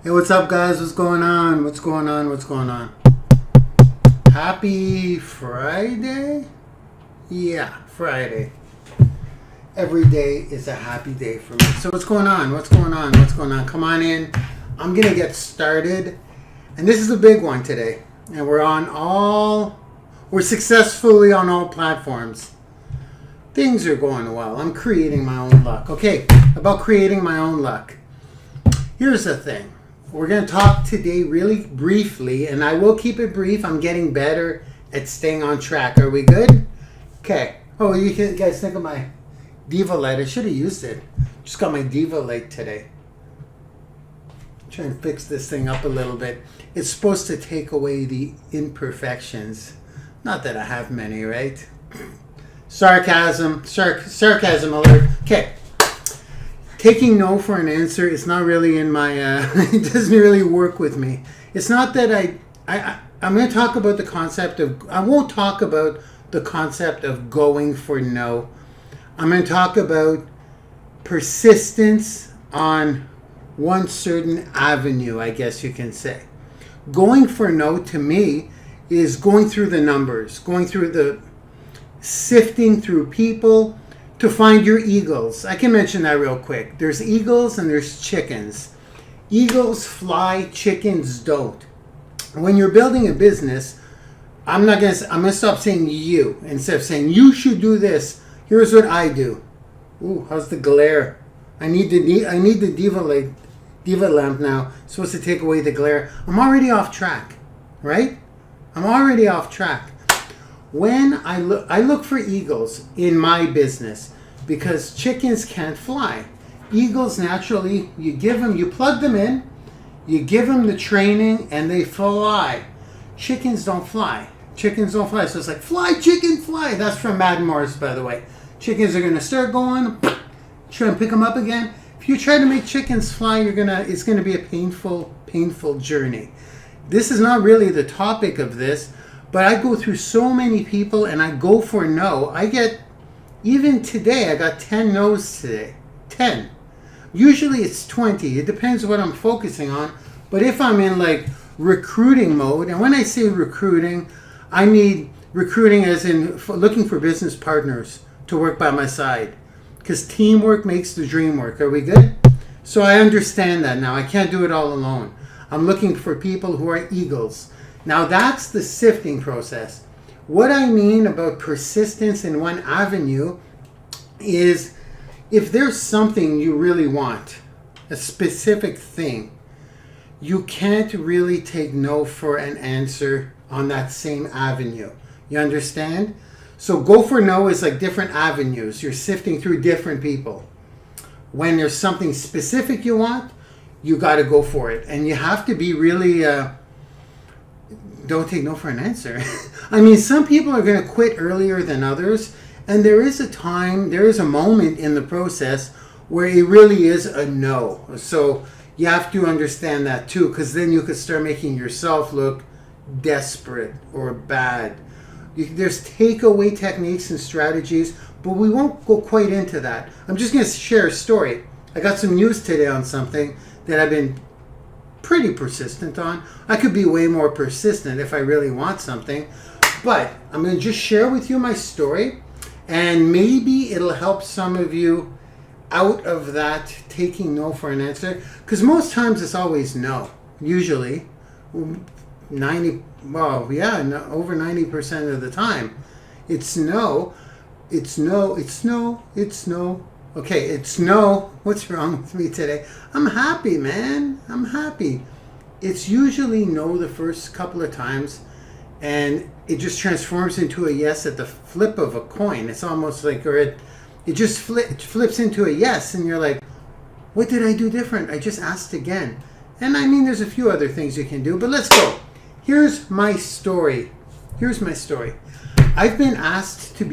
Hey, what's up, guys? What's going on? What's going on? What's going on? Happy Friday? Yeah, Friday. Every day is a happy day for me. So what's going on? What's going on? What's going on? Come on in. I'm going to get started. And this is a big one today. And we're successfully on all platforms. Things are going well. I'm creating my own luck. Okay, about creating my own luck. Here's the thing. We're going to talk today really briefly, and I will keep it brief. I'm getting better at staying on track. Are we good? Okay. Oh, you guys think of my Diva Light. I should have used it. Just got my Diva Light today. Try and fix this thing up a little bit. It's supposed to take away the imperfections. Not that I have many, right? Sarcasm alert. Okay. Taking no for an answer is not really in my, it doesn't really work with me. It's not that I'm going to talk about the concept of, I won't talk about the concept of going for no. I'm going to talk about persistence on one certain avenue, I guess you can say. Going for no to me is going through the numbers, sifting through people to find your eagles. I can mention that real quick. There's eagles and there's chickens. Eagles fly, chickens don't. When you're building a business, I'm going to stop saying you. Instead of saying you should do this, here's what I do. Ooh, how's the glare? I need the Diva lamp now. It's supposed to take away the glare. I'm already off track, right? I'm already off track. When I look for eagles in my business because chickens can't fly. Eagles naturally, you plug them in, you give them the training, and they fly. Chickens don't fly. So it's like, fly, chicken, fly. That's from Mad Morris, by the way. Chickens are going to start going, try and pick them up again. If you try to make chickens fly, it's going to be a painful journey. This is not really the topic of this, but I go through so many people and I go for no. Even today, I got 10 no's today. 10. Usually it's 20. It depends what I'm focusing on. But if I'm in like recruiting mode, and when I say recruiting, I mean recruiting as in looking for business partners to work by my side. Because teamwork makes the dream work. Are we good? So I understand that now. I can't do it all alone. I'm looking for people who are eagles. Now that's the sifting process. What I mean about persistence in one avenue is if there's something you really want, a specific thing, you can't really take no for an answer on that same avenue. You understand? So go for no is like different avenues. You're sifting through different people. When there's something specific you want, you got to go for it. And you have to be really... don't take no for an answer. I mean, some people are going to quit earlier than others, and there is a moment in the process where it really is a no. So you have to understand that too, because then you could start making yourself look desperate or bad. There's takeaway techniques and strategies, but we won't go quite into that. I'm just going to share a story. I got some news today on something that I've been pretty persistent on. I could be way more persistent if I really want something, but I'm going to just share with you my story, and maybe it'll help some of you out of that taking no for an answer, because most times it's always no. Usually over 90% of the time it's no. Okay, it's no. What's wrong with me today? I'm happy, man. I'm happy. It's usually no the first couple of times, and it just transforms into a yes at the flip of a coin. It's almost like, it just flips into a yes, and you're like, what did I do different? I just asked again. And I mean, there's a few other things you can do, but let's go. Here's my story. I've been asked to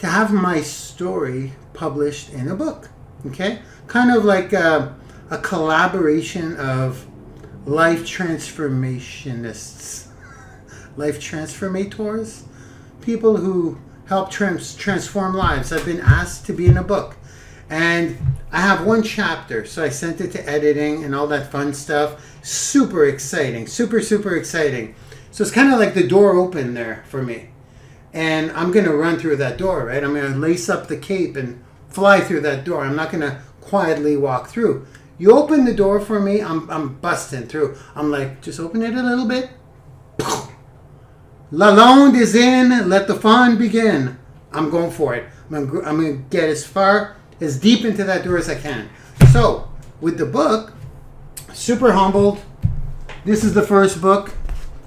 have my story published in a book, okay? Kind of like a collaboration of life transformationists, life transformators, people who help transform lives. I've been asked to be in a book. And I have one chapter, so I sent it to editing and all that fun stuff. Super exciting. Super, super exciting. So it's kind of like the door open there for me. And I'm going to run through that door, right? I'm going to lace up the cape and fly through that door. I'm not going to quietly walk through. You open the door for me, I'm busting through. I'm like, just open it a little bit. Lalonde is in. Let the fun begin. I'm going for it. I'm going to get as deep into that door as I can. So, with the book, super humbled. This is the first book,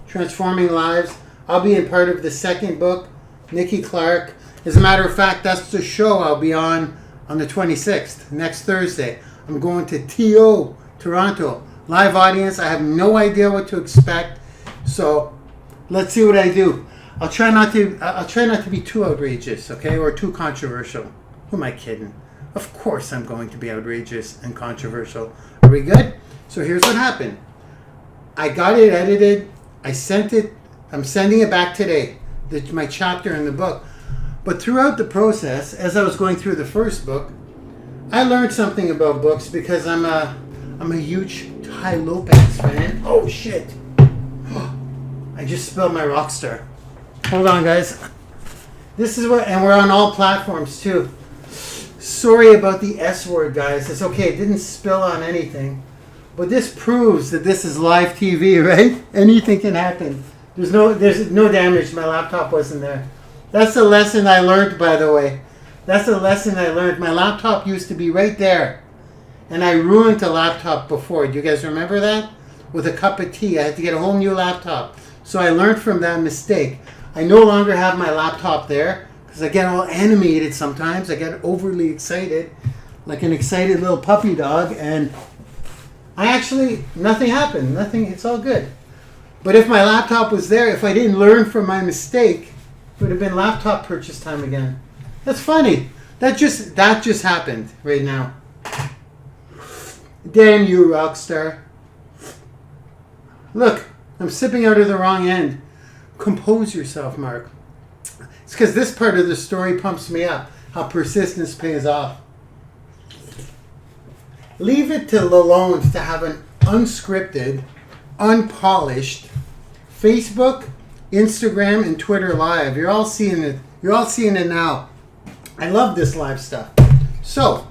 Transforming Lives. I'll be in part of the second book, Nikki Clark. As a matter of fact, that's the show I'll be on the 26th, next Thursday. I'm going to TO, Toronto. Live audience. I have no idea what to expect. So, let's see what I do. I'll try not to be too outrageous, okay, or too controversial. Who am I kidding? Of course I'm going to be outrageous and controversial. Are we good? So here's what happened. I got it edited. I sent it. I'm sending it back today, my chapter in the book. But throughout the process, as I was going through the first book, I learned something about books because I'm a huge Tai Lopez fan. Oh shit! I just spilled my Rockstar. Hold on, guys. This is what, and we're on all platforms too. Sorry about the S word, guys. It's okay. It didn't spill on anything. But this proves that this is live TV, right? Anything can happen. There's no damage. My laptop wasn't there. That's a lesson I learned, by the way. That's a lesson I learned. My laptop used to be right there. And I ruined the laptop before. Do you guys remember that? With a cup of tea. I had to get a whole new laptop. So I learned from that mistake. I no longer have my laptop there because I get all animated sometimes. I get overly excited, like an excited little puppy dog. And nothing happened. Nothing. It's all good. But if my laptop was there, if I didn't learn from my mistake, it would have been laptop purchase time again. That's funny. That just happened right now. Damn you, Rockstar. Look, I'm sipping out of the wrong end. Compose yourself, Mark. It's because this part of the story pumps me up. How persistence pays off. Leave it to Lalonde to have an unscripted, unpolished Facebook, Instagram, and Twitter live. You're all seeing it. You're all seeing it now. I love this live stuff. So,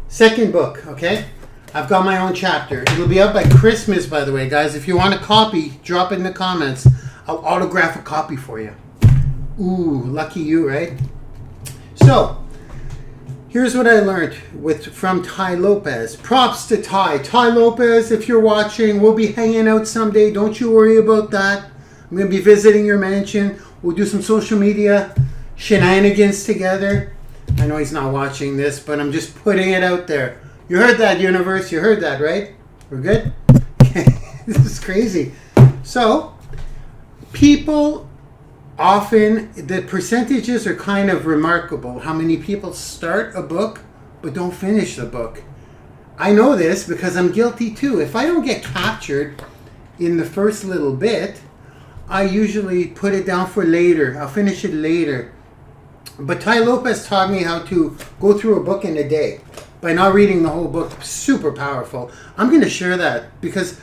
second book, okay? I've got my own chapter. It'll be out by Christmas, by the way, guys. If you want a copy, drop it in the comments. I'll autograph a copy for you. Ooh, lucky you, right? So, here's what I learned from Tai Lopez. Props to Tai. Tai Lopez, if you're watching, we'll be hanging out someday. Don't you worry about that. I'm going to be visiting your mansion. We'll do some social media shenanigans together. I know he's not watching this, but I'm just putting it out there. You heard that, universe. You heard that, right? We're good? This is crazy. So, people often, the percentages are kind of remarkable. How many people start a book but don't finish the book? I know this because I'm guilty too. If I don't get captured in the first little bit, I usually put it down for later. I'll finish it later. But Tai Lopez taught me how to go through a book in a day by not reading the whole book. Super powerful. I'm going to share that because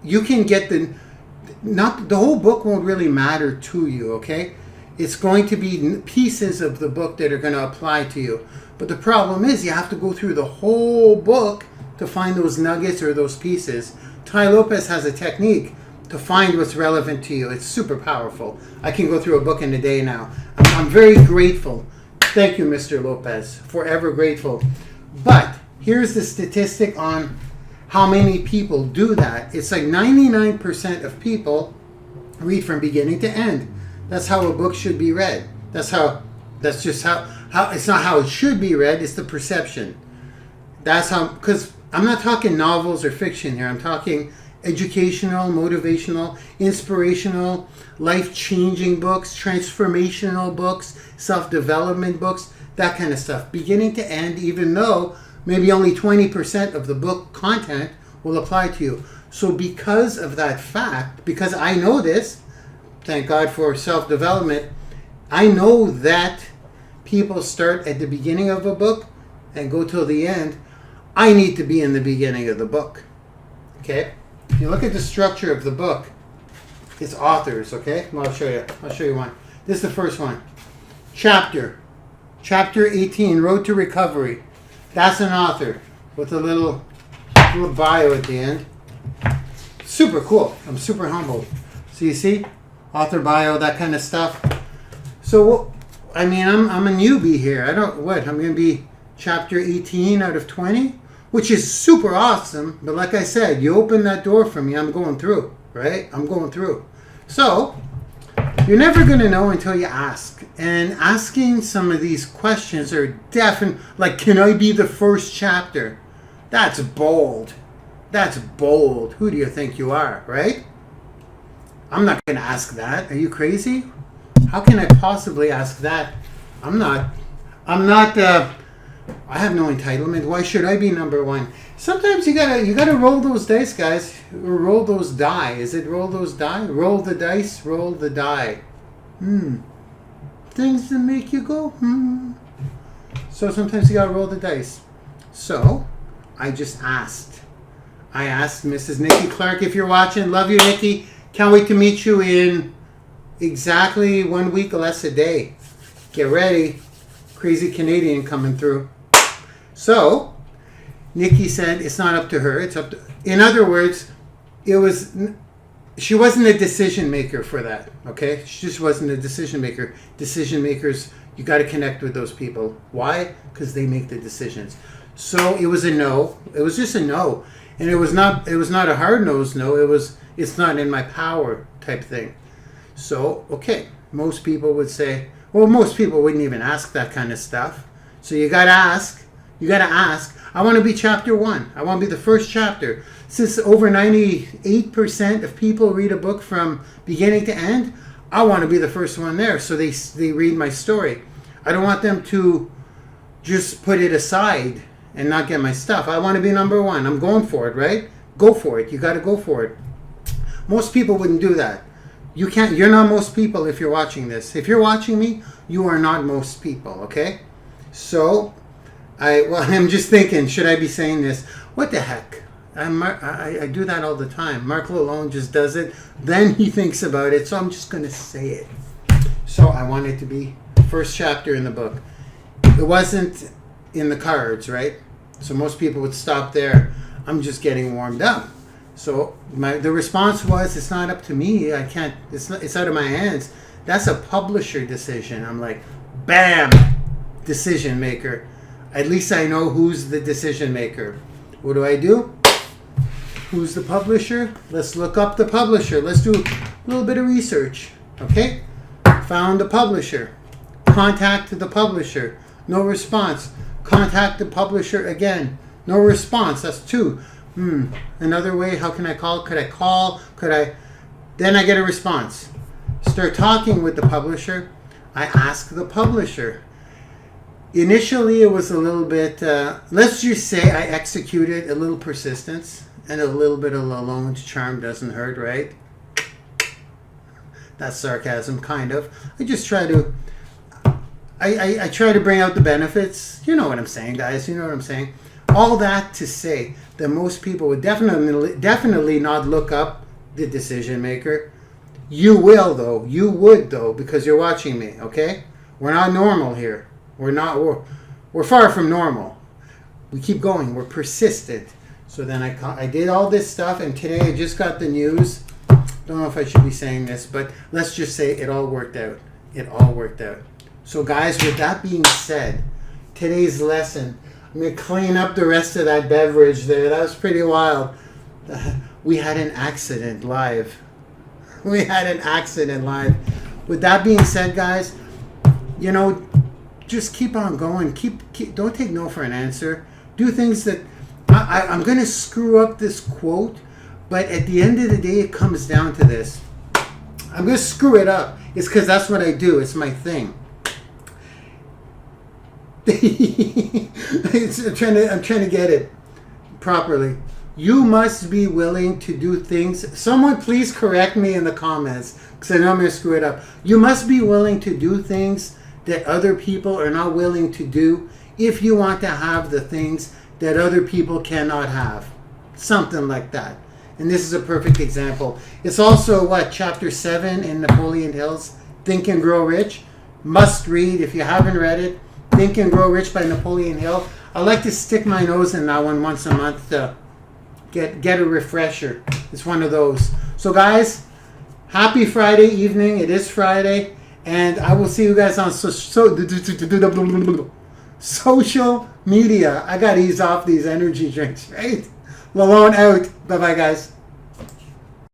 you can get the whole book won't really matter to you, okay? It's going to be pieces of the book that are going to apply to you. But the problem is you have to go through the whole book to find those nuggets or those pieces. Tai Lopez has a technique to find what's relevant to you. It's super powerful. I can go through a book in a day now. I'm very grateful. Thank you, Mr. Lopez. Forever grateful. But here's the statistic on how many people do that. It's like 99% of people read from beginning to end. That's how a book should be read. That's just how it's not how it should be read, it's the perception. That's how, because I'm not talking novels or fiction here. I'm talking educational, motivational, inspirational, life-changing books, transformational books, self-development books, that kind of stuff. Beginning to end, even though maybe only 20% of the book content will apply to you. So because of that fact, because I know this, thank God for self-development, I know that people start at the beginning of a book and go till the end, I need to be in the beginning of the book. Okay? If you look at the structure of the book, it's authors, okay? Well, I'll show you. I'll show you one. This is the first one. Chapter 18, Road to Recovery. That's an author with a little bio at the end. Super cool. I'm super humbled. So you see, author bio, that kind of stuff. So, I mean, I'm a newbie here. I'm going to be chapter 18 out of 20, which is super awesome. But like I said, you open that door for me, I'm going through, right? I'm going through. So, you're never going to know until you ask. And asking some of these questions are definitely, like, can I be the first chapter? That's bold. That's bold. Who do you think you are, right? I'm not going to ask that. Are you crazy? How can I possibly ask that? I have no entitlement. Why should I be number one? Sometimes you gotta roll those dice, guys. Or roll those die. Is it roll those die? Roll the dice, roll the die. Things that make you go, So sometimes you gotta roll the dice. So, I just asked. I asked Mrs. Nikki Clark, if you're watching, love you, Nikki. Can't wait to meet you in exactly 1 week, less a day. Get ready. Crazy Canadian coming through. So, Nikki said it's not up to her. It's up to... In other words, she wasn't a decision maker for that, okay? She just wasn't a decision maker. Decision makers, you got to connect with those people. Why? Because they make the decisions. So, it was a no. It was just a no. And it was not a hard-nosed no. It's not in my power type thing. So, okay, most people would say, well, most people wouldn't even ask that kind of stuff. So you got to ask. You got to ask. I want to be chapter 1. I want to be the first chapter. Since over 98% of people read a book from beginning to end, I want to be the first one there. So they read my story. I don't want them to just put it aside and not get my stuff. I want to be number 1. I'm going for it, right? Go for it. You got to go for it. Most people wouldn't do that. You're not most people if you're watching this. If you're watching me, you are not most people, okay? So, I'm just thinking, should I be saying this? What the heck? I do that all the time. Marc Lalonde just does it. Then he thinks about it, so I'm just going to say it. So, I want it to be first chapter in the book. It wasn't in the cards, right? So, most people would stop there. I'm just getting warmed up. So the response was, it's not up to me. I can't, it's out of my hands. That's a publisher decision. I'm like, bam, decision maker. At least I know who's the decision maker. What do? Who's the publisher? Let's look up the publisher. Let's do a little bit of research. Okay? Found the publisher. Contact the publisher. No response. Contact the publisher again. No response. That's 2. Another way, how can I call? Could I call? Then I get a response. Start talking with the publisher. I ask the publisher. Initially, it was a little bit, let's just say I executed a little persistence and a little bit of Lalonde's charm doesn't hurt, right? That's sarcasm, kind of. I just try to, I try to bring out the benefits. You know what I'm saying, guys. You know what I'm saying. All that to say that most people would definitely not look up the decision maker. You will, though. You would, though, because you're watching me, okay? We're not normal here. We're far from normal. We keep going. We're persistent. So then I did all this stuff, and today I just got the news. Don't know if I should be saying this, but let's just say it all worked out. It all worked out. So, guys, with that being said, today's lesson, I'm going to clean up the rest of that beverage there. That was pretty wild. We had an accident live. We had an accident live. With that being said, guys, you know, just keep on going. Don't take no for an answer. Do things that... I'm going to screw up this quote, but at the end of the day, it comes down to this. I'm going to screw it up. It's because that's what I do. It's my thing. I'm trying to get it properly. You must be willing to do things. Someone please correct me in the comments, because I know I'm going to screw it up. You must be willing to do things that other people are not willing to do if you want to have the things that other people cannot have. Something like that. And this is a perfect example. It's also chapter 7 in Napoleon Hill's Think and Grow Rich. Must read if you haven't read it. Think and Grow Rich by Napoleon Hill. I like to stick my nose in that one once a month to get a refresher. It's one of those. So guys, happy Friday evening. It is Friday. And I will see you guys on social media. I got to ease off these energy drinks, right? Lalonde out. Bye-bye, guys.